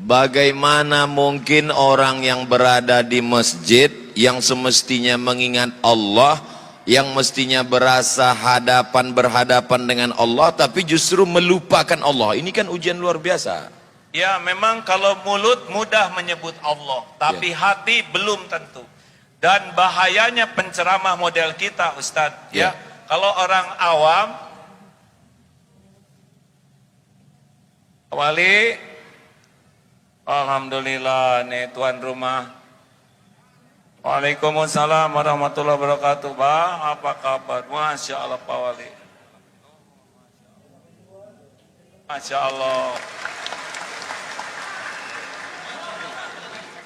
Bagaimana mungkin orang yang berada di masjid yang semestinya mengingat Allah, yang mestinya berasa berhadapan dengan Allah, tapi justru melupakan Allah. Ini kan ujian luar biasa. Ya, memang kalau mulut mudah menyebut Allah, tapi hati belum tentu. Dan bahayanya penceramah model kita, Ustadz, ya. Kalau orang awam, Wali, alhamdulillah nih tuan rumah. Waalaikumsalam warahmatullahi wabarakatuh. Bang, apa kabar? Masya Allah Pak Wali. Masya Allah.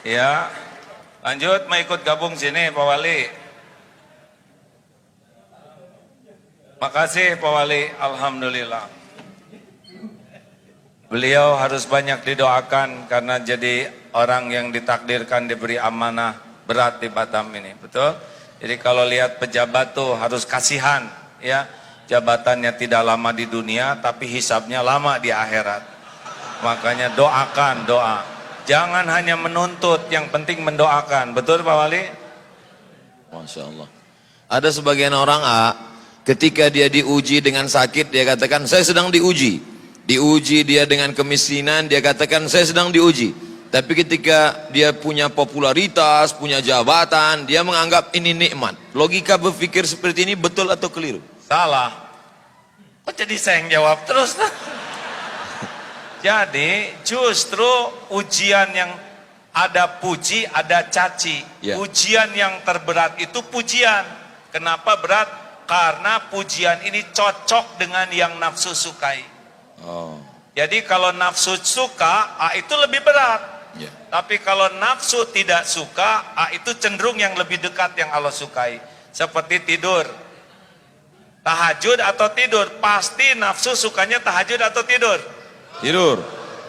Ya, lanjut mau ikut gabung sini Pak Wali. Makasih Pak Wali, alhamdulillah. Beliau harus banyak didoakan karena jadi orang yang ditakdirkan diberi amanah berat di Batam ini, betul? Jadi kalau lihat pejabat tuh harus kasihan, ya. Jabatannya tidak lama di dunia, tapi hisabnya lama di akhirat. Makanya doakan, doa. Jangan hanya menuntut, yang penting mendoakan, betul Pak Wali? Masya Allah. Ada sebagian orang ketika dia diuji dengan sakit, dia katakan saya sedang diuji. Diuji dia dengan kemiskinan, dia katakan saya sedang diuji. Tapi ketika dia punya popularitas, punya jabatan, dia menganggap ini nikmat. Logika berpikir seperti ini betul atau keliru? Salah. Kok jadi saya yang jawab terus? Jadi justru ujian yang ada puji, ada caci. Ujian yang terberat itu pujian. Kenapa berat? Karena pujian ini cocok dengan yang nafsu sukai. Jadi kalau nafsu suka, itu lebih berat. Tapi kalau nafsu tidak suka, itu cenderung yang lebih dekat yang Allah sukai. Seperti tidur, tahajud atau tidur, pasti nafsu sukanya tahajud atau tidur? Tidur.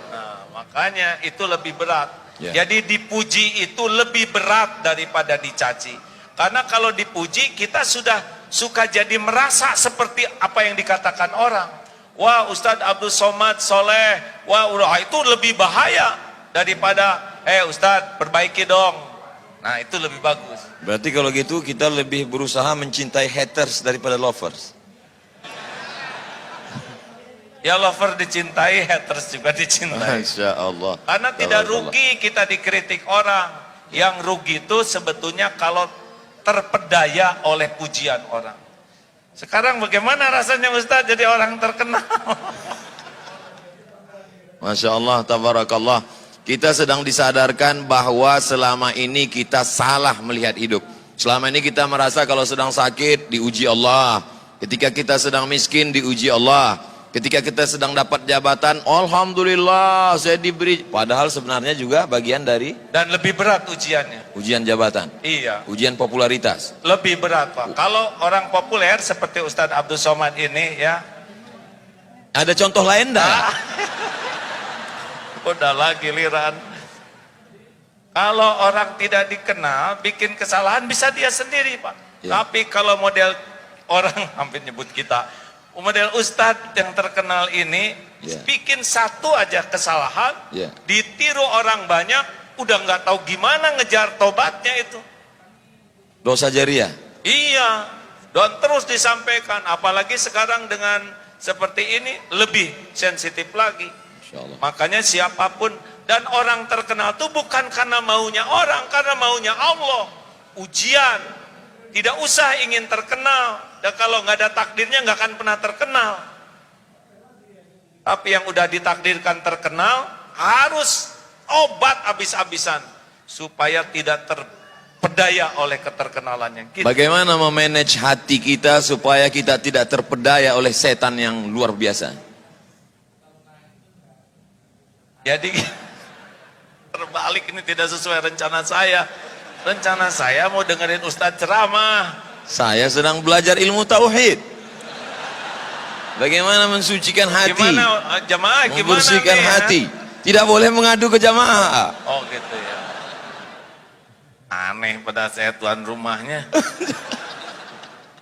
Nah, makanya itu lebih berat. Jadi dipuji itu lebih berat daripada dicaci. Karena kalau dipuji kita sudah suka jadi merasa seperti apa yang dikatakan orang. Wah, Ustadz Abdul Somad soleh, wah itu lebih bahaya daripada Ustadz perbaiki dong. Nah itu lebih bagus. Berarti kalau gitu kita lebih berusaha mencintai haters daripada lovers. Ya lover dicintai, haters juga dicintai. Masya Allah. Karena tidak rugi kita dikritik orang. Yang rugi itu sebetulnya kalau terpedaya oleh pujian orang. Sekarang bagaimana rasanya Ustadz jadi orang terkenal? Masya Allah, tabarakallah. Kita sedang disadarkan bahwa selama ini kita salah melihat hidup. Selama ini kita merasa kalau sedang sakit diuji Allah. Ketika kita sedang miskin diuji Allah. Ketika kita sedang dapat jabatan, alhamdulillah saya diberi. Padahal sebenarnya juga bagian dari. Dan lebih berat ujiannya. Ujian jabatan. Iya. Ujian popularitas. Lebih berat Pak. Kalau orang populer seperti Ustadz Abdul Somad ini ya. Ada contoh lain enggak? Udahlah giliran. Kalau orang tidak dikenal, bikin kesalahan bisa dia sendiri Pak. Tapi kalau model orang, hampir nyebut kita, model Ustadz yang terkenal ini, bikin satu aja kesalahan, ditiru orang banyak, udah nggak tahu gimana ngejar tobatnya itu. Dosa jariah. Iya, dan terus disampaikan, apalagi sekarang dengan seperti ini lebih sensitif lagi. Makanya siapapun, dan orang terkenal itu bukan karena maunya orang, karena maunya Allah. Ujian, tidak usah ingin terkenal. Dan kalau nggak ada takdirnya nggak akan pernah terkenal. Tapi yang udah ditakdirkan terkenal harus obat habis-habisan supaya tidak terpedaya oleh keterkenalannya. Gitu. Bagaimana memanage hati kita supaya kita tidak terpedaya oleh setan yang luar biasa? Jadi terbalik, ini tidak sesuai rencana saya. Rencana saya mau dengerin Ustadz ceramah. Saya sedang belajar ilmu tauhid. Bagaimana mensucikan hati? Gimana jamaah? Gimana membersihkan nih, hati? Tidak boleh mengadu ke jamaah. Oh gitu ya. Aneh pada saya tuan rumahnya.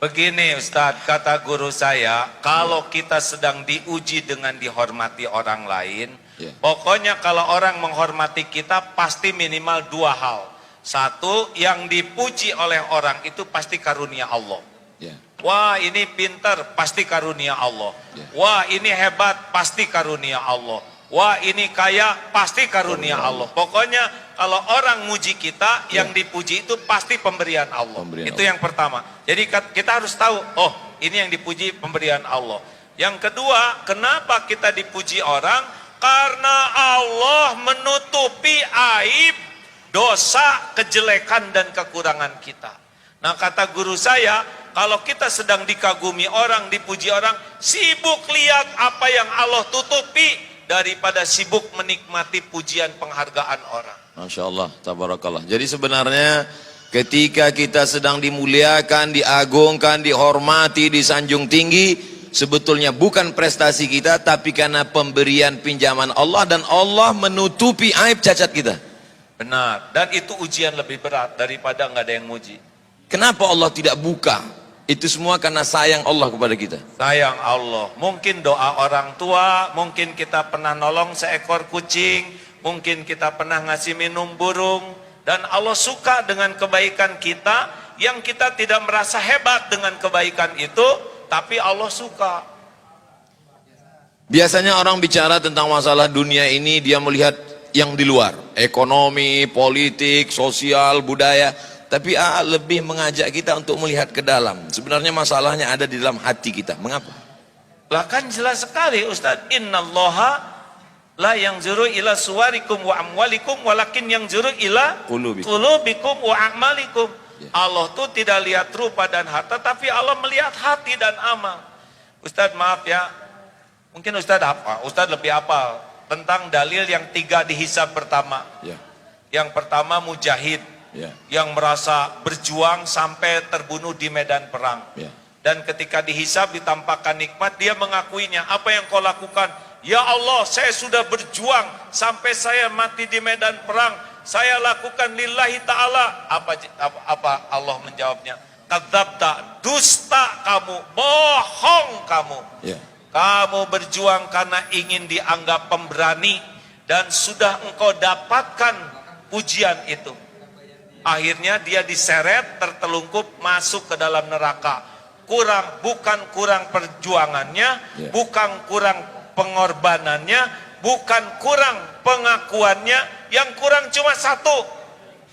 Begini Ustadz, kata guru saya, kalau kita sedang diuji dengan dihormati orang lain, Ya. Pokoknya kalau orang menghormati kita pasti minimal dua hal. Satu, yang dipuji oleh orang itu pasti karunia Allah. Ya. Wah, ini pintar, pasti karunia Allah. Ya. Wah, ini hebat, pasti karunia Allah. Wah, ini kaya, pasti karunia Allah. Pokoknya kalau orang muji kita, yang dipuji itu pasti pemberian Allah. Itu yang pertama. Jadi kita harus tahu, oh, ini yang dipuji pemberian Allah. Yang kedua, kenapa kita dipuji orang? Karena Allah menutupi aib, dosa, kejelekan dan kekurangan kita. Nah, kata guru saya, kalau kita sedang dikagumi orang, dipuji orang, sibuk lihat apa yang Allah tutupi daripada sibuk menikmati pujian penghargaan orang. Masya Allah, tabarakallah. Jadi sebenarnya ketika kita sedang dimuliakan, diagungkan, dihormati, disanjung tinggi, sebetulnya bukan prestasi kita, tapi karena pemberian pinjaman Allah, dan Allah menutupi aib cacat kita. Benar, dan itu ujian lebih berat daripada nggak ada yang muji. Kenapa Allah tidak buka? Itu semua karena sayang Allah kepada kita. Sayang Allah. Mungkin doa orang tua, mungkin kita pernah nolong seekor kucing, mungkin kita pernah ngasih minum burung, dan Allah suka dengan kebaikan kita, yang kita tidak merasa hebat dengan kebaikan itu, tapi Allah suka. Biasanya orang bicara tentang masalah dunia ini, dia melihat yang di luar, ekonomi, politik, sosial, budaya. Tapi lebih mengajak kita untuk melihat ke dalam. Sebenarnya masalahnya ada di dalam hati kita. Mengapa? Lah kan jelas sekali Ustaz, innallaha la yanzuru ila suwarikum wa amwalikum walakin yanzuru ila qulubikum wa a'malikum. Ya. Allah tuh tidak lihat rupa dan harta, tapi Allah melihat hati dan amal. Ustaz maaf ya, mungkin Ustaz apa? Ustaz lebih hafal tentang dalil yang 3 dihisab pertama. Ya. Yang pertama mujahid. Ya. Yang merasa berjuang sampai terbunuh di medan perang. Ya. Dan ketika dihisab, ditampakkan nikmat, dia mengakuinya. Apa yang kau lakukan? Ya Allah, saya sudah berjuang sampai saya mati di medan perang. Saya lakukan lillahi ta'ala. Apa Allah menjawabnya? Kadzabta, dusta kamu, bohong kamu. Ya. Kamu berjuang karena ingin dianggap pemberani, dan sudah engkau dapatkan pujian itu. Akhirnya dia diseret, tertelungkup, masuk ke dalam neraka. Bukan kurang perjuangannya, bukan kurang pengorbanannya, bukan kurang pengakuannya, yang kurang cuma satu,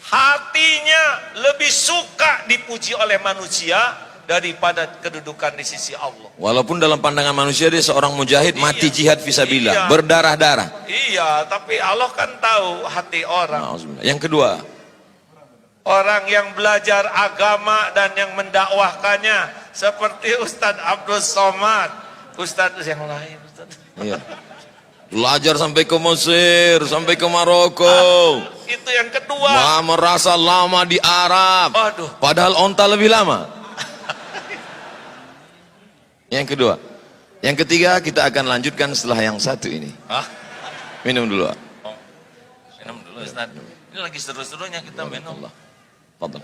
hatinya lebih suka dipuji oleh manusia daripada kedudukan di sisi Allah. Walaupun dalam pandangan manusia dia seorang mujahid, mati jihad fisabilillah, berdarah-darah. Iya, tapi Allah kan tahu hati orang. Yang kedua, orang yang belajar agama dan yang mendakwahkannya seperti Ustadz Abdul Somad, Ustadz yang lain. Iya. Belajar sampai ke Mesir, sampai ke Maroko. Itu yang kedua. Merasa lama di Arab. Aduh. Padahal onta lebih lama. Yang kedua. Yang ketiga kita akan lanjutkan setelah yang satu ini. Minum dulu. Minum dulu Ustadz. Ini lagi seru-serunya kita minum. Fadal.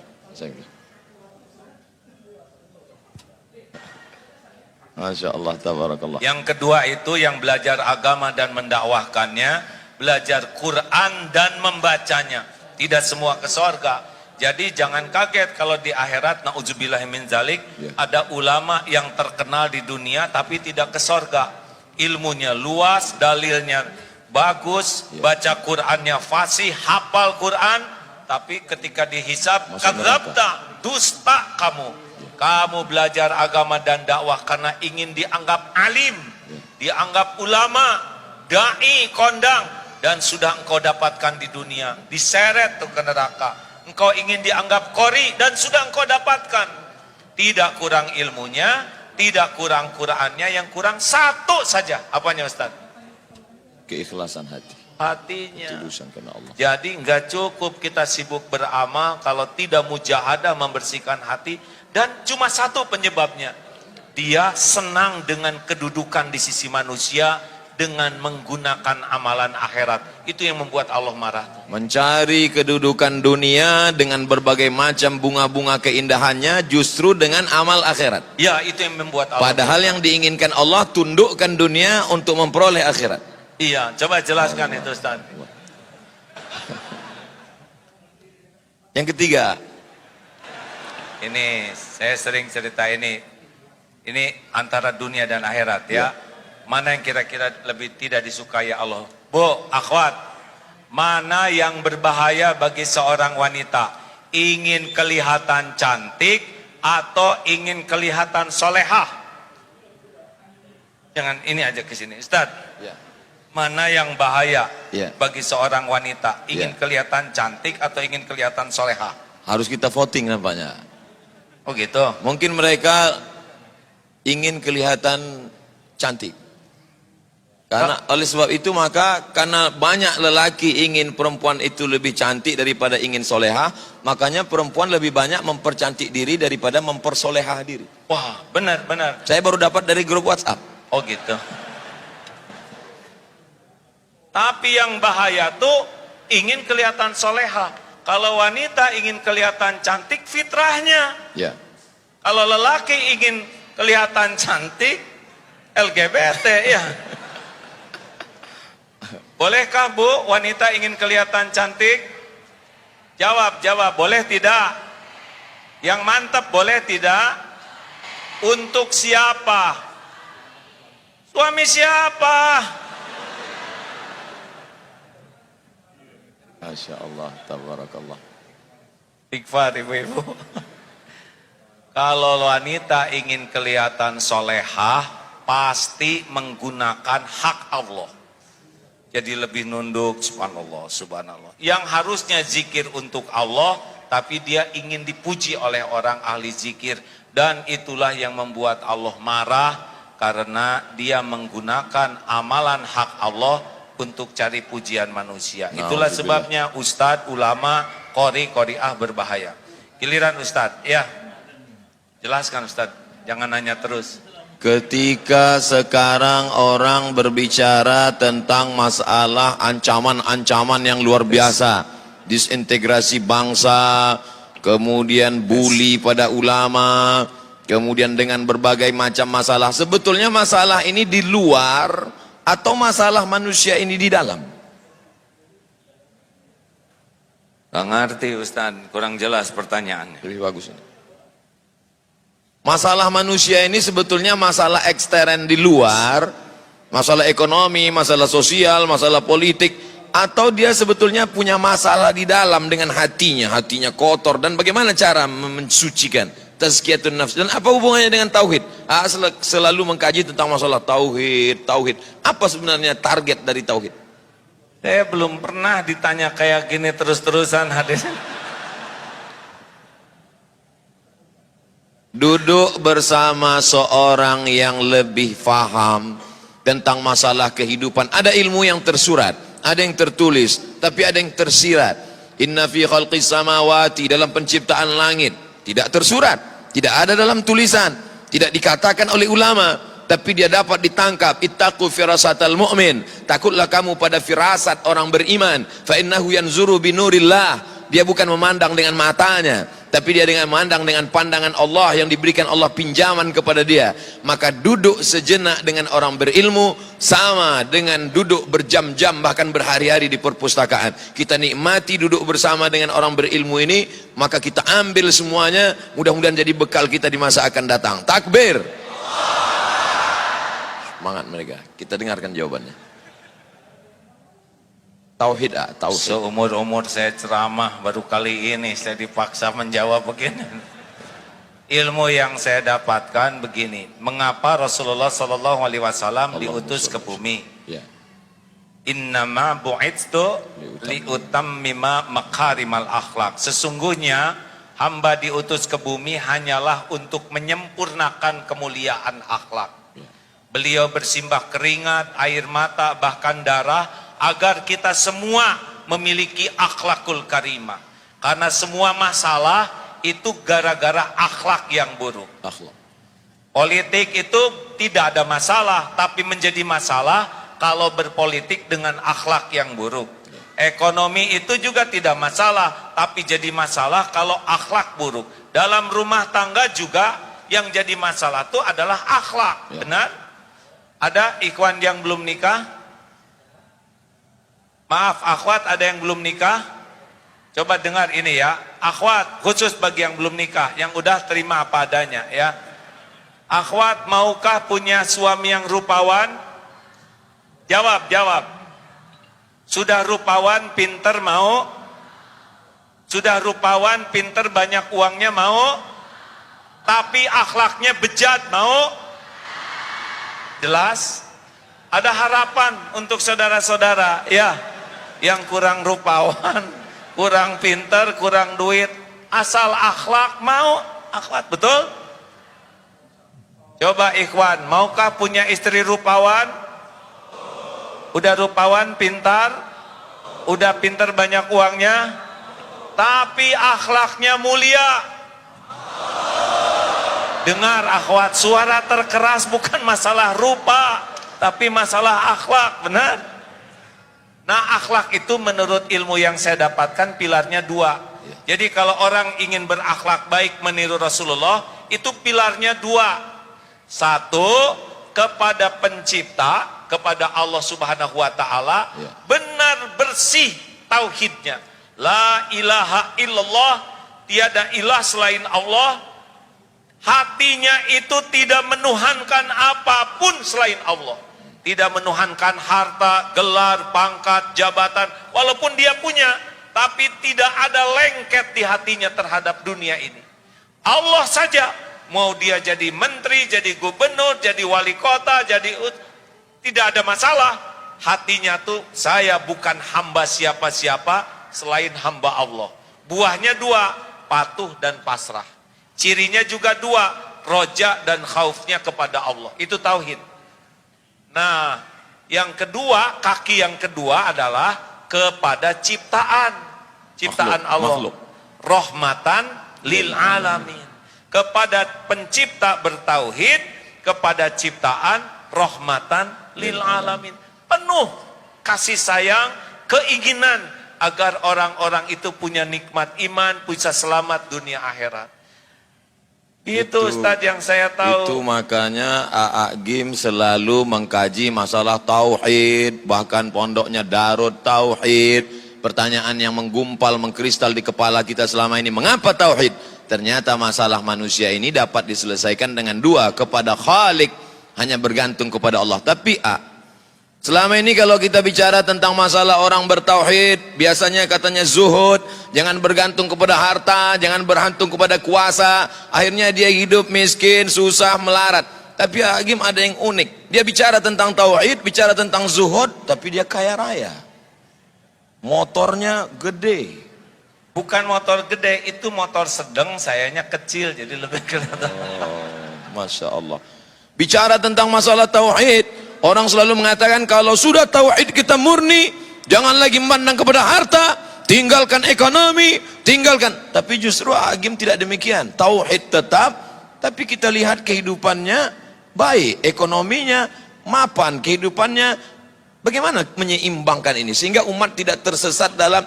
Masya Allah, tabarakallah. Yang kedua itu yang belajar agama dan mendakwahkannya, belajar Quran dan membacanya. Tidak semua ke surga. Jadi jangan kaget kalau di akhirat, na'udzubillahi min zalik, ada ulama yang terkenal di dunia tapi tidak ke surga. Ilmunya luas, dalilnya bagus, baca Qurannya fasih, hafal Quran, tapi ketika dihisab, kadzabta, dusta kamu. Kamu belajar agama dan dakwah karena ingin dianggap alim, dianggap ulama, dai, kondang, dan sudah engkau dapatkan di dunia, diseret tuh ke neraka. Engkau ingin dianggap qori dan sudah engkau dapatkan. Tidak kurang ilmunya, tidak kurang Qur'annya, yang kurang satu saja. Apanya Ustaz? Keikhlasan hati. Hatinya. Ketulusan karena Allah. Jadi enggak cukup kita sibuk beramal kalau tidak mujahadah membersihkan hati. Dan cuma satu penyebabnya, dia senang dengan kedudukan di sisi manusia dengan menggunakan amalan akhirat. Itu yang membuat Allah marah. Mencari kedudukan dunia dengan berbagai macam bunga-bunga keindahannya, justru dengan amal akhirat. Ya, itu yang membuat Allah. Padahal yang diinginkan Allah, tundukkan dunia untuk memperoleh akhirat. Iya, coba jelaskan itu Ustaz. Yang ketiga, Ini saya sering cerita ini antara dunia dan akhirat ya. Mana yang kira-kira lebih tidak disukai Allah? Bu, akhwat, mana yang berbahaya bagi seorang wanita? Ingin kelihatan cantik atau ingin kelihatan solehah? Jangan ini aja ke sini, Ustaz. ya. Mana yang bahaya Ya. bagi seorang wanita? Ingin Ya. kelihatan cantik atau ingin kelihatan solehah? Harus kita voting nampaknya. Oh gitu. Mungkin mereka ingin kelihatan cantik. Karena oleh sebab itu maka karena banyak lelaki ingin perempuan itu lebih cantik daripada ingin solehah, makanya perempuan lebih banyak mempercantik diri daripada mempersolehah diri. Wah, benar. Saya baru dapat dari grup WhatsApp. Oh gitu. Tapi yang bahaya tuh ingin kelihatan solehah. Kalau wanita ingin kelihatan cantik, fitrahnya. Ya. Kalau lelaki ingin kelihatan cantik, LGBT ya. Bolehkah Bu, wanita ingin kelihatan cantik? Jawab, boleh tidak? Yang mantap boleh tidak? Untuk siapa? Suami siapa? Masya Allah, tabarakallah. Ikhfar ibu-ibu. Kalau wanita ingin kelihatan solehah, pasti menggunakan hak Allah. Jadi lebih nunduk, subhanallah. Yang harusnya zikir untuk Allah, tapi dia ingin dipuji oleh orang ahli zikir. Dan itulah yang membuat Allah marah, karena dia menggunakan amalan hak Allah untuk cari pujian manusia. Itulah sebabnya ustadz, ulama, qori'ah berbahaya. Giliran ustadz, ya. Jelaskan ustadz, jangan nanya terus. Ketika sekarang orang berbicara tentang masalah ancaman-ancaman yang luar biasa, disintegrasi bangsa, kemudian bully pada ulama, kemudian dengan berbagai macam masalah. Sebetulnya masalah ini di luar atau masalah manusia ini di dalam? Gak ngerti Ustaz, kurang jelas pertanyaannya. Lebih bagus ini. Masalah manusia ini sebetulnya masalah ekstern di luar, masalah ekonomi, masalah sosial, masalah politik, atau dia sebetulnya punya masalah di dalam dengan hatinya kotor, dan bagaimana cara mensucikan tazkiyatun nafs, dan apa hubungannya dengan tauhid? Selalu mengkaji tentang masalah tauhid. Apa sebenarnya target dari tauhid? Saya belum pernah ditanya kayak gini terus-terusan hadis. Duduk bersama seorang yang lebih faham tentang masalah kehidupan. Ada ilmu yang tersurat, ada yang tertulis, tapi ada yang tersirat. Inna fi khalqis samawati, dalam penciptaan langit, tidak tersurat, tidak ada dalam tulisan, tidak dikatakan oleh ulama, tapi dia dapat ditangkap. Ittaqu firasatal mu'min, takutlah kamu pada firasat orang beriman. Fa innahu yanzuru binurillah, dia bukan memandang dengan matanya, tapi dia dengan memandang dengan pandangan Allah yang diberikan Allah pinjaman kepada dia. Maka duduk sejenak dengan orang berilmu sama dengan duduk berjam-jam bahkan berhari-hari di perpustakaan. Kita nikmati duduk bersama dengan orang berilmu ini, maka kita ambil semuanya, mudah-mudahan jadi bekal kita di masa akan datang. Takbir. Semangat mereka. Kita dengarkan jawabannya. Tauhid, tauhid. Seumur-umur saya ceramah, baru kali ini saya dipaksa menjawab begini. Ilmu yang saya dapatkan begini, mengapa Rasulullah SAW diutus ke bumi? Ya. Innama bu'itstu liutammima makarimal akhlak. Sesungguhnya hamba diutus ke bumi hanyalah untuk menyempurnakan kemuliaan akhlak. Ya. Beliau bersimbah keringat, air mata, bahkan darah, agar kita semua memiliki akhlakul karimah. Karena semua masalah itu gara-gara akhlak yang buruk. Akhlak. Politik itu tidak ada masalah, tapi menjadi masalah kalau berpolitik dengan akhlak yang buruk. Ekonomi itu juga tidak masalah, tapi jadi masalah kalau akhlak buruk. Dalam rumah tangga juga yang jadi masalah itu adalah akhlak. Ya. Benar? Ada ikhwan yang belum nikah? Maaf akhwat, ada yang belum nikah? Coba dengar ini ya, akhwat, khusus bagi yang belum nikah, yang udah terima apa adanya ya. Akhwat, maukah punya suami yang rupawan? Jawab, jawab. Sudah rupawan, pinter, mau? Sudah rupawan, pinter, banyak uangnya, mau? Tapi akhlaknya bejat, mau? Jelas? Ada harapan untuk saudara-saudara ya, yang kurang rupawan, kurang pinter, kurang duit, asal akhlak, mau? Akhlak, betul? Coba ikhwan, maukah punya istri rupawan? Udah rupawan, pintar? Udah pinter, banyak uangnya? Tapi akhlaknya mulia. Dengar akhwat, suara terkeras bukan masalah rupa, tapi masalah akhlak, benar? Nah, akhlak itu menurut ilmu yang saya dapatkan pilarnya 2. Jadi kalau orang ingin berakhlak baik meniru Rasulullah, itu pilarnya 2. 1, kepada pencipta, kepada Allah Subhanahu wa taala, benar bersih tauhidnya. La ilaha illallah, tiada ilah selain Allah. Hatinya itu tidak menuhankan apapun selain Allah. Tidak menuhankan harta, gelar, pangkat, jabatan, walaupun dia punya, tapi tidak ada lengket di hatinya terhadap dunia ini. Allah saja, mau dia jadi menteri, jadi gubernur, jadi wali kota, tidak ada masalah. Hatinya tuh, saya bukan hamba siapa-siapa selain hamba Allah. Buahnya 2, patuh dan pasrah. Cirinya juga 2, roja dan khaufnya kepada Allah. Itu tauhid. Nah, yang kedua, kaki yang kedua adalah kepada ciptaan. Ciptaan Allah. Makhluk. Rahmatan lil alamin. Kepada pencipta bertauhid, kepada ciptaan rahmatan lil alamin. Penuh kasih sayang, keinginan agar orang-orang itu punya nikmat iman, bisa selamat dunia akhirat. Itu Ustadz yang saya tahu. Itu makanya AA Gim selalu mengkaji masalah tauhid, bahkan pondoknya Darut Tauhid. Pertanyaan yang menggumpal, mengkristal di kepala kita selama ini, mengapa tauhid? Ternyata masalah manusia ini dapat diselesaikan dengan 2, kepada Khalik, hanya bergantung kepada Allah. Tapi selama ini kalau kita bicara tentang masalah orang bertauhid, biasanya katanya zuhud, jangan bergantung kepada harta, jangan bergantung kepada kuasa, akhirnya dia hidup miskin, susah, melarat. Tapi Agim ada yang unik, dia bicara tentang tauhid, bicara tentang zuhud, tapi dia kaya raya. Motornya gede. Bukan motor gede, itu motor sedang, sayanya kecil, jadi lebih kelihatan. Masya Allah. Bicara tentang masalah tauhid, orang selalu mengatakan kalau sudah tauhid kita murni, jangan lagi memandang kepada harta, tinggalkan ekonomi, tinggalkan. Tapi justru Agim tidak demikian. Tauhid tetap, tapi kita lihat kehidupannya baik, ekonominya mapan, kehidupannya bagaimana menyeimbangkan ini sehingga umat tidak tersesat dalam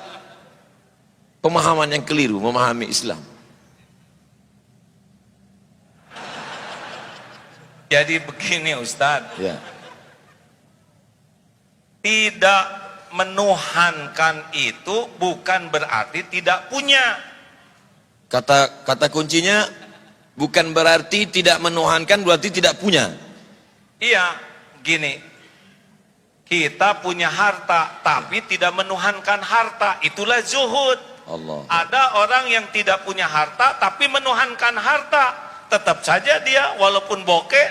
pemahaman yang keliru, memahami Islam. Jadi begini Ustadz. Ya. Tidak menuhankan itu bukan berarti tidak punya. Kata kuncinya bukan berarti tidak menuhankan, berarti tidak punya. Iya, gini. Kita punya harta tapi tidak menuhankan harta, itulah zuhud. Allah. Ada orang yang tidak punya harta tapi menuhankan harta, tetap saja dia walaupun bokeh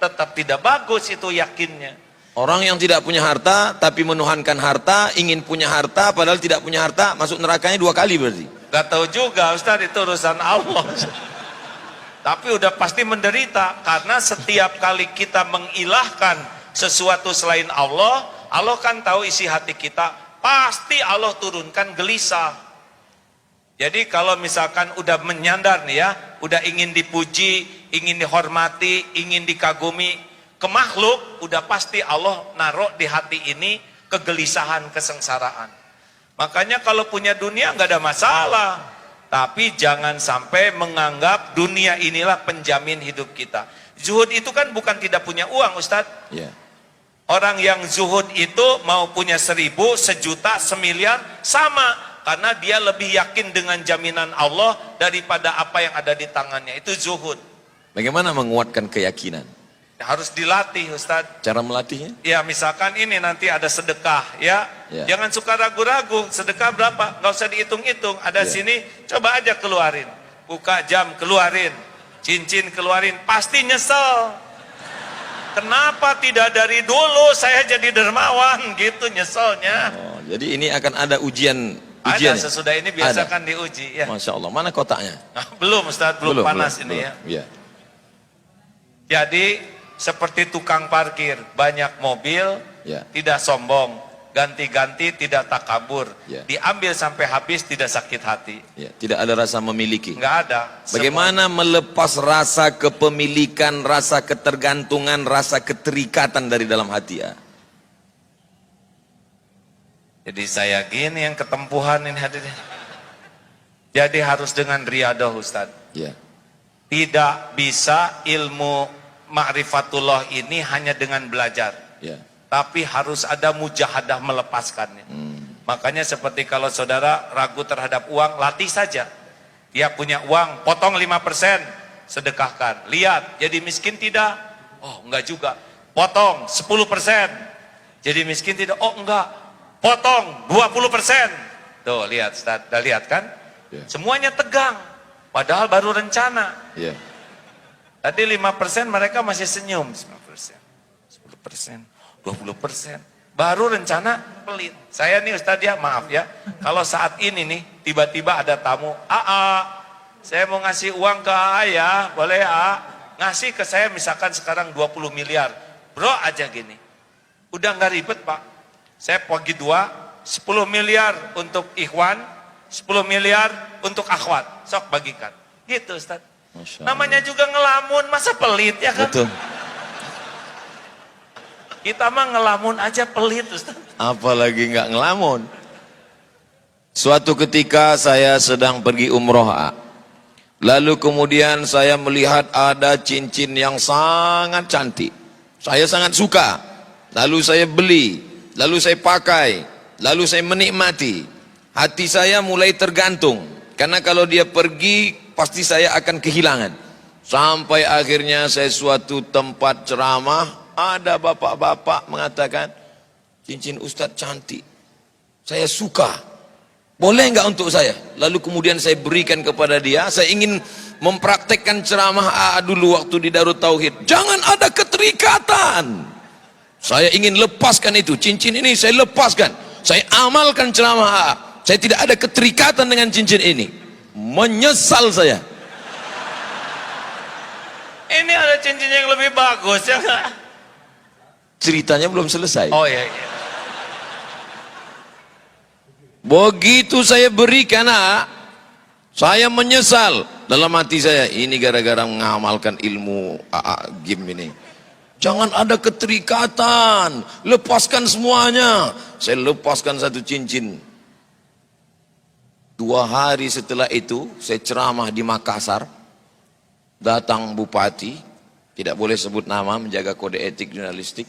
tetap tidak bagus itu yakinnya. Orang yang tidak punya harta tapi menuhankan harta, ingin punya harta padahal tidak punya harta, masuk nerakanya 2 kali berarti. Gak tahu juga Ustaz, itu urusan Allah. Tapi udah pasti menderita karena setiap kali kita mengilahkan sesuatu selain Allah, Allah kan tahu isi hati kita, pasti Allah turunkan gelisah. Jadi kalau misalkan udah menyandar nih ya, udah ingin dipuji, ingin dihormati, ingin dikagumi ke makhluk, udah pasti Allah naruh di hati ini kegelisahan, kesengsaraan. Makanya kalau punya dunia nggak ada masalah, tapi jangan sampai menganggap dunia inilah penjamin hidup kita. Zuhud itu kan bukan tidak punya uang Ustadz. Yeah. Orang yang zuhud itu mau punya 1000, sejuta, semiliar, sama. Karena dia lebih yakin dengan jaminan Allah daripada apa yang ada di tangannya. Itu zuhud. Bagaimana menguatkan keyakinan? Harus dilatih, Ustadz. Cara melatihnya? Ya, misalkan ini nanti ada sedekah, ya. Ya. Jangan suka ragu-ragu, sedekah berapa? Nggak usah dihitung-hitung. Ada Ya. sini, coba aja keluarin. Buka jam, keluarin. Cincin keluarin, pasti nyesel. Kenapa tidak dari dulu saya jadi dermawan, gitu nyeselnya. Oh, jadi ini akan ada ujian. Ada sesudah ini biasakan diuji. Ya. Masya Allah, mana kotaknya? Nah, belum Ustadz, belum panas ini belum. ya. Ya. Jadi seperti tukang parkir, banyak mobil, Ya. tidak sombong, ganti-ganti tidak takabur, Ya. diambil sampai habis tidak sakit hati, Ya, tidak ada rasa memiliki. nggak ada. Bagaimana melepas rasa kepemilikan, rasa ketergantungan, rasa keterikatan dari dalam hati ya? Jadi saya gini yang ketempuhan ini hadirin. Jadi harus dengan riadah Ustaz. Ya. Tidak bisa ilmu ma'rifatullah ini hanya dengan belajar. Ya. Tapi harus ada mujahadah melepaskannya. Makanya seperti kalau saudara ragu terhadap uang, latih saja. Dia punya uang, potong 5%, sedekahkan. Lihat, jadi miskin tidak? Oh, enggak juga. Potong 10%. Jadi miskin tidak? Oh, enggak. Potong 20%. Tuh, lihat, Ustaz. Udah lihat kan? Ya. Semuanya tegang. Padahal baru rencana. Ya. Tadi 5% mereka masih senyum. 5%, 10%, 20%. Baru rencana pelit. Saya nih Ustadz ya, maaf ya. Kalau saat ini nih, tiba-tiba ada tamu. Saya mau ngasih uang ke AA ya, boleh ya? Ngasih ke saya misalkan sekarang 20 miliar. Bro aja gini. Udah nggak ribet Pak. Saya bagi 10 miliar untuk ikhwan, 10 miliar untuk akhwat. Sok bagikan. Gitu Ustadz. Masya Allah. Namanya juga ngelamun, masa pelit ya kan? Betul. Kita mah ngelamun aja pelit Ustaz. Apalagi nggak ngelamun. Suatu ketika saya sedang pergi umroh, lalu kemudian saya melihat ada cincin yang sangat cantik. Saya sangat suka. Lalu saya beli, lalu saya pakai, lalu saya menikmati. Hati saya mulai tergantung. Karena kalau dia pergi, pasti saya akan kehilangan. Sampai akhirnya saya suatu tempat ceramah, ada bapak-bapak mengatakan, cincin Ustadz cantik, saya suka, boleh nggak untuk saya? Lalu kemudian saya berikan kepada dia. Saya ingin mempraktekkan ceramah dulu waktu di Darut Tauhid. Jangan ada keterikatan. Saya ingin lepaskan itu, cincin ini saya lepaskan. Saya amalkan ceramah saya tidak ada keterikatan dengan cincin ini. Menyesal saya. Ini ada cincin yang lebih bagus ya nggak? Ceritanya belum selesai. Oh iya, iya. Begitu saya berikan, saya menyesal dalam hati saya. Ini gara-gara mengamalkan ilmu game ini. Jangan ada keterikatan, lepaskan semuanya. Saya lepaskan satu cincin. 2 hari setelah itu saya ceramah di Makassar. Datang bupati, tidak boleh sebut nama, menjaga kode etik jurnalistik.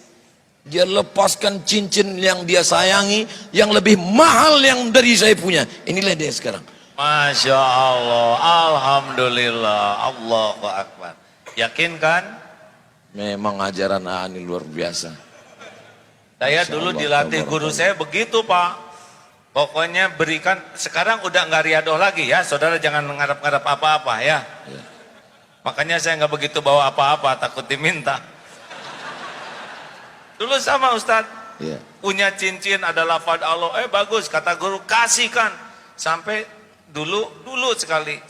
Dia lepaskan cincin yang dia sayangi, yang lebih mahal yang dari saya punya. Inilah dia sekarang. Masya Allah, Alhamdulillah, Allahu Akbar. Yakin kan? Memang ajaran ini luar biasa. Saya Masya dulu Allah, dilatih guru saya begitu Pak. Pokoknya berikan, sekarang udah nggak riadoh lagi ya, saudara jangan mengharap-harap apa-apa ya. Ya. Makanya saya nggak begitu bawa apa-apa, takut diminta. Dulu sama Ustadz, Ya. punya cincin ada lafaz Allah, bagus kata guru, kasihkan. Sampai dulu sekali,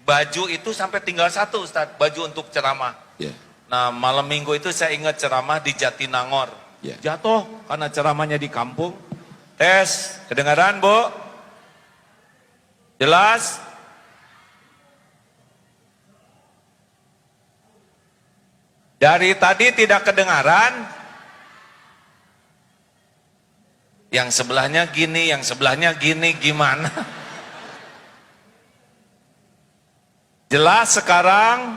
baju itu sampai tinggal 1 Ustadz, baju untuk ceramah. Ya. Nah malam minggu itu saya ingat ceramah di Jatinangor. Ya. Jatuh karena ceramahnya di kampung. Tes, kedengaran Bu? Jelas? Dari tadi tidak kedengaran. Yang sebelahnya gini, yang sebelahnya gini, gimana? Jelas sekarang?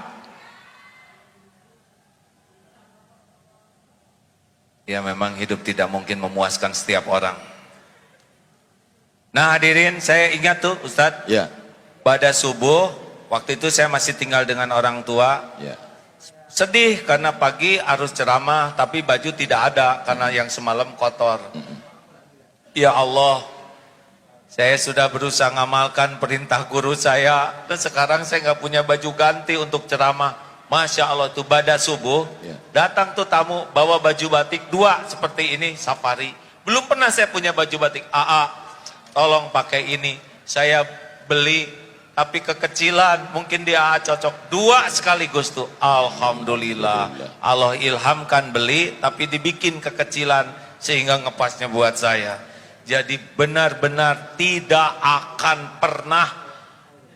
Ya memang hidup tidak mungkin memuaskan setiap orang. Nah hadirin, saya ingat tuh Ustadz, Ya. pada subuh, waktu itu saya masih tinggal dengan orang tua. Ya. Sedih karena pagi harus ceramah, tapi baju tidak ada karena yang semalam kotor. Ya Allah, saya sudah berusaha ngamalkan perintah guru saya, dan sekarang saya nggak punya baju ganti untuk ceramah. Masya Allah tuh pada subuh, Ya. datang tuh tamu bawa baju batik 2 seperti ini, safari. Belum pernah saya punya baju batik. Tolong pakai ini. Saya beli tapi kekecilan, mungkin dia cocok 2 sekaligus tuh. Alhamdulillah, Allah ilhamkan beli tapi dibikin kekecilan sehingga ngepasnya buat saya. Jadi benar-benar tidak akan pernah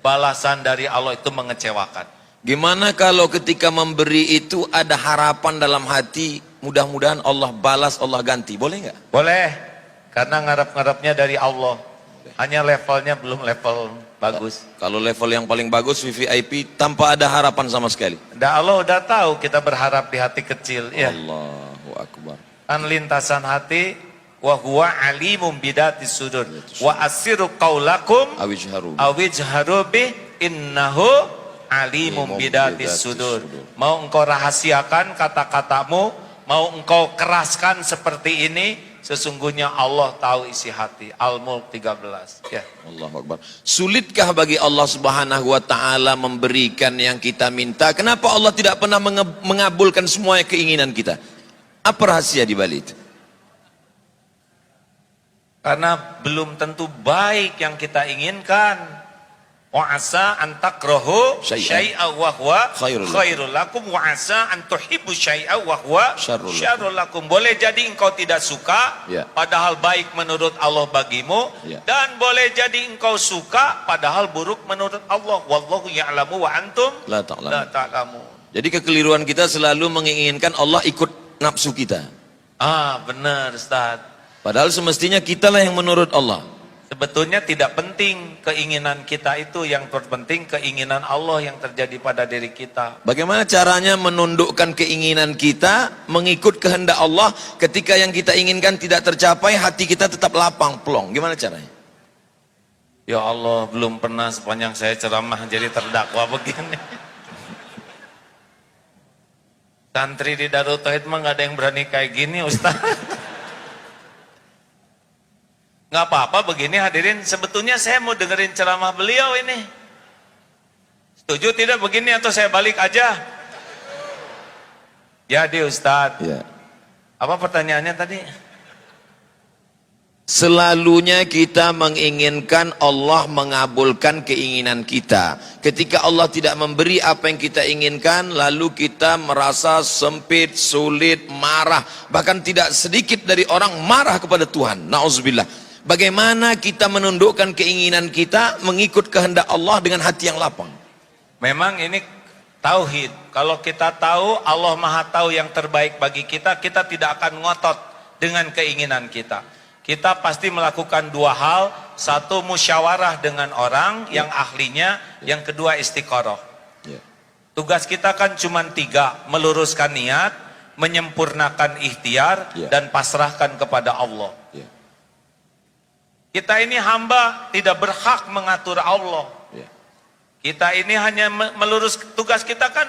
balasan dari Allah itu mengecewakan. Gimana kalau ketika memberi itu ada harapan dalam hati, mudah-mudahan Allah balas, Allah ganti, boleh nggak? Boleh, karena ngarap-ngarapnya dari Allah. Hanya levelnya belum level bagus. Kalau level yang paling bagus VVIP tanpa ada harapan sama sekali. Allah udah tahu kita berharap di hati kecil. Ya. Allahu Akbar. Kan lintasan hati, wa huwa alimum bidatis sudur. Wa asiru qaulakum awijharu bih innahu alimum bidatis sudur. Mau engkau rahasiakan kata-katamu, mau engkau keraskan seperti ini, sesungguhnya Allah tahu isi hati. Al-Mulk 13. Ya. Allahu Akbar. Sulitkah bagi Allah Subhanahu wa taala memberikan yang kita minta? Kenapa Allah tidak pernah mengabulkan semua keinginan kita? Apa rahasia di balik itu? Karena belum tentu baik yang kita inginkan. Wa asa an takrahu syai'a wa huwa khairul lakum wa asa an tuhibbu syai'a wa huwa syarrul lakum. Boleh jadi engkau tidak suka, padahal baik menurut Allah bagimu, dan boleh jadi engkau suka padahal buruk menurut Allah. Wallahu ya'lamu wa antum la ta'lamun. Jadi kekeliruan kita selalu menginginkan Allah ikut nafsu kita. Benar Ustaz. Padahal semestinya kitalah yang menurut Allah. Sebetulnya tidak penting keinginan kita itu, yang terpenting keinginan Allah yang terjadi pada diri kita. Bagaimana caranya menundukkan keinginan kita, mengikut kehendak Allah, ketika yang kita inginkan tidak tercapai, hati kita tetap lapang, plong. Gimana caranya? Ya Allah, belum pernah sepanjang saya ceramah jadi terdakwa begini. Santri di Darut Tauhid mah gak ada yang berani kayak gini Ustaz. Nggak apa-apa begini hadirin, sebetulnya saya mau dengerin ceramah beliau ini. Setuju tidak begini atau saya balik aja? Ya di Ustadz. Ya. Apa pertanyaannya tadi? Selalunya kita menginginkan Allah mengabulkan keinginan kita. Ketika Allah tidak memberi apa yang kita inginkan, lalu kita merasa sempit, sulit, marah. Bahkan tidak sedikit dari orang marah kepada Tuhan. Na'udzubillah. Bagaimana kita menundukkan keinginan kita mengikut kehendak Allah dengan hati yang lapang? Memang ini tauhid. Kalau kita tahu Allah Maha tahu yang terbaik bagi kita, kita tidak akan ngotot dengan keinginan kita. Kita pasti melakukan 2 hal. Satu, musyawarah dengan orang yang ahlinya. Yang kedua, istiqoroh. Tugas kita kan cuma 3. Meluruskan niat, menyempurnakan ikhtiar, dan pasrahkan kepada Allah. Kita ini hamba, tidak berhak mengatur Allah. Kita ini hanya melurus, tugas kita kan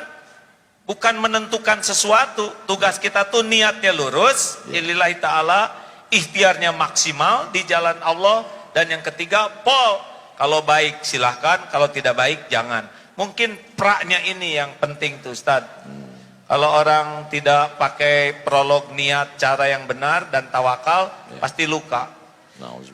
bukan menentukan sesuatu. Tugas kita tuh niatnya lurus, lillahi ta'ala, ikhtiarnya maksimal di jalan Allah. Dan yang ketiga, kalau baik silahkan, kalau tidak baik jangan. Mungkin praknya ini yang penting tuh Ustaz. Kalau orang tidak pakai prolog niat cara yang benar dan tawakal, pasti luka.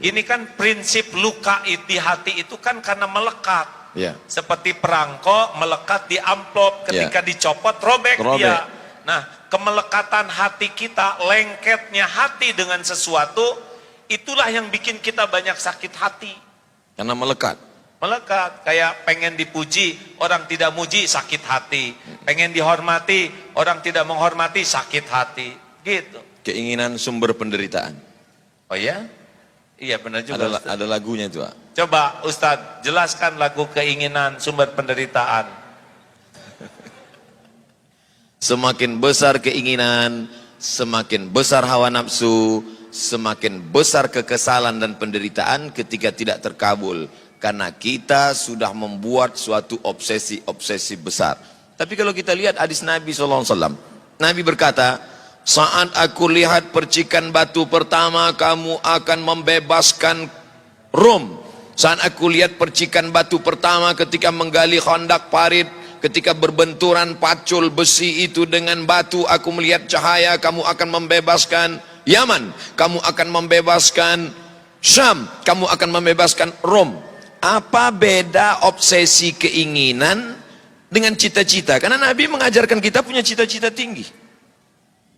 Ini kan prinsip luka di hati itu kan karena melekat. Seperti perangko melekat di amplop, ketika dicopot robek dia. Nah, kemelekatan hati kita, lengketnya hati dengan sesuatu, itulah yang bikin kita banyak sakit hati. Karena melekat. Melekat, kayak pengen dipuji, orang tidak muji, sakit hati. Pengen dihormati, orang tidak menghormati, sakit hati. Gitu. Keinginan sumber penderitaan. Oh ya? Iya benar juga. Ada lagunya itu, Pak. Coba Ustadz jelaskan lagu keinginan sumber penderitaan. Semakin besar keinginan, semakin besar hawa nafsu, semakin besar kekesalan dan penderitaan ketika tidak terkabul. Karena kita sudah membuat suatu obsesi-obsesi besar. Tapi kalau kita lihat hadis Nabi SAW, Nabi berkata, saat aku lihat percikan batu pertama, kamu akan membebaskan Rom. Saat aku lihat percikan batu pertama ketika menggali Khandaq Parit, ketika berbenturan pacul besi itu dengan batu, aku melihat cahaya, kamu akan membebaskan Yaman, kamu akan membebaskan Syam, kamu akan membebaskan Rom. Apa beda obsesi keinginan dengan cita-cita? Karena Nabi mengajarkan kita punya cita-cita tinggi.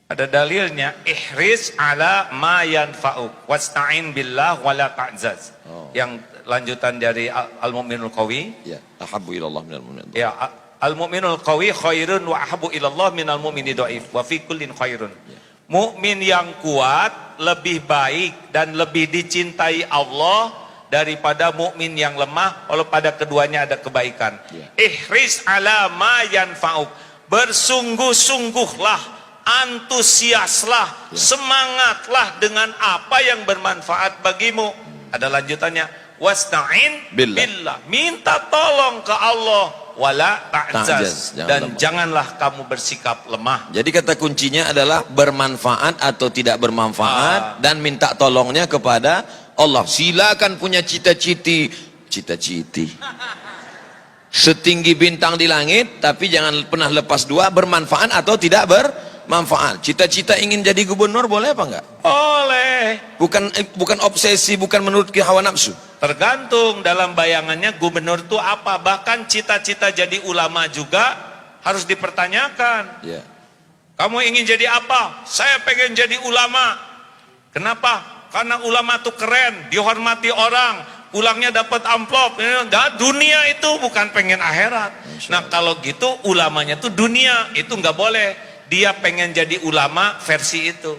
Ada dalilnya, ihris ala ma yanfa'uk wasta'in billah wala ta'zaz. Yang lanjutan dari al-mu'minul qawi. Ya, ahabbu ilallah minal mu'min. Ya, al-mu'minul qawi khairun wa ahabbu ilallah minal mu'mini dhaif wa fi kullin khairun. Ya. Mukmin yang kuat lebih baik dan lebih dicintai Allah daripada mukmin yang lemah, walau pada keduanya ada kebaikan. Ya. Ihris ala ma yanfa'uk. Bersungguh-sungguhlah, antusiaslah, semangatlah dengan apa yang bermanfaat bagimu. Ada lanjutannya, wasta'in billah. Minta tolong ke Allah, wala ta'jaz, dan janganlah kamu bersikap lemah. Jadi kata kuncinya adalah bermanfaat atau tidak bermanfaat, dan minta tolongnya kepada Allah. Silakan punya cita-citi setinggi bintang di langit, tapi jangan pernah lepas dua, bermanfaat atau tidak bermanfaat. Cita-cita ingin jadi gubernur boleh apa enggak? Boleh. Bukan obsesi, bukan menurut hawa nafsu. Tergantung dalam bayangannya gubernur itu apa. Bahkan cita-cita jadi ulama juga harus dipertanyakan. Ya. Kamu ingin jadi apa? Saya pengen jadi ulama. Kenapa? Karena ulama itu keren, dihormati orang, pulangnya dapat amplop. Dunia itu bukan pengen akhirat. Nah kalau gitu ulamanya itu dunia, itu nggak boleh. Dia pengen jadi ulama versi itu.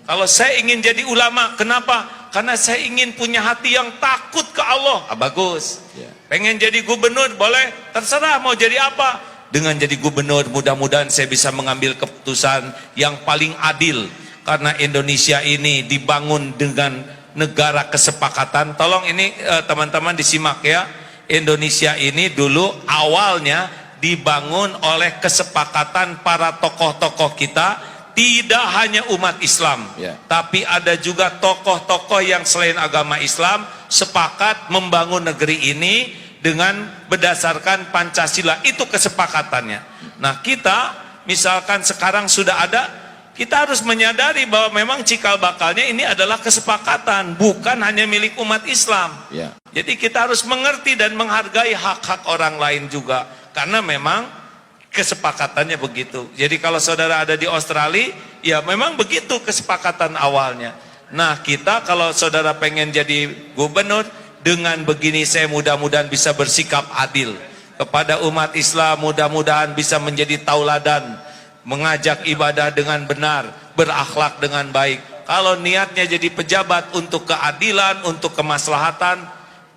Kalau saya ingin jadi ulama, kenapa? Karena saya ingin punya hati yang takut ke Allah. Bagus. Pengen jadi gubernur, boleh. Terserah mau jadi apa. Dengan jadi gubernur, mudah-mudahan saya bisa mengambil keputusan yang paling adil. Karena Indonesia ini dibangun dengan negara kesepakatan. Tolong ini teman-teman disimak ya. Indonesia ini dulu awalnya dibangun oleh kesepakatan para tokoh-tokoh kita. Tidak hanya umat Islam, tapi ada juga tokoh-tokoh yang selain agama Islam sepakat membangun negeri ini dengan berdasarkan Pancasila. Itu kesepakatannya. Nah kita misalkan sekarang sudah ada, kita harus menyadari bahwa memang cikal bakalnya ini adalah kesepakatan, bukan hanya milik umat Islam. Jadi kita harus mengerti dan menghargai hak-hak orang lain juga, karena memang kesepakatannya begitu. Jadi kalau saudara ada di Australia, ya memang begitu kesepakatan awalnya. Nah kita kalau saudara pengen jadi gubernur, dengan begini saya mudah-mudahan bisa bersikap adil kepada umat Islam, mudah-mudahan bisa menjadi tauladan, mengajak ibadah dengan benar, berakhlak dengan baik. Kalau niatnya jadi pejabat untuk keadilan, untuk kemaslahatan,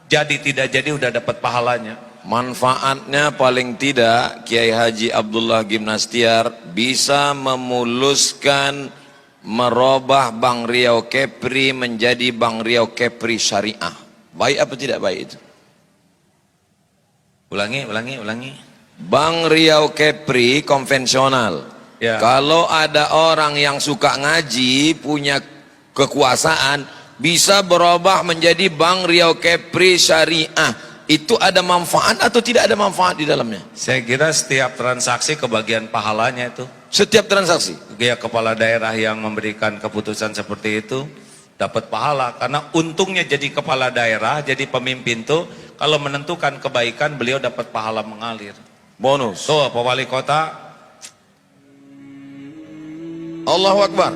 jadi tidak jadi udah dapat pahalanya. Manfaatnya paling tidak Kiai Haji Abdullah Gimnastiar bisa memuluskan, merubah Bank Riau Kepri menjadi Bank Riau Kepri Syariah. Baik apa tidak baik itu? Ulangi. Bank Riau Kepri konvensional. Kalau ada orang yang suka ngaji, punya kekuasaan, bisa berubah menjadi Bank Riau Kepri Syariah. Itu ada manfaat atau tidak ada manfaat di dalamnya? Saya kira setiap transaksi kebagian pahalanya itu. Setiap transaksi? Ya, kepala daerah yang memberikan keputusan seperti itu dapat pahala. Karena untungnya jadi kepala daerah, jadi pemimpin tuh, kalau menentukan kebaikan beliau dapat pahala mengalir. Bonus. Tuh Pak Wali Kota. Allahu Akbar.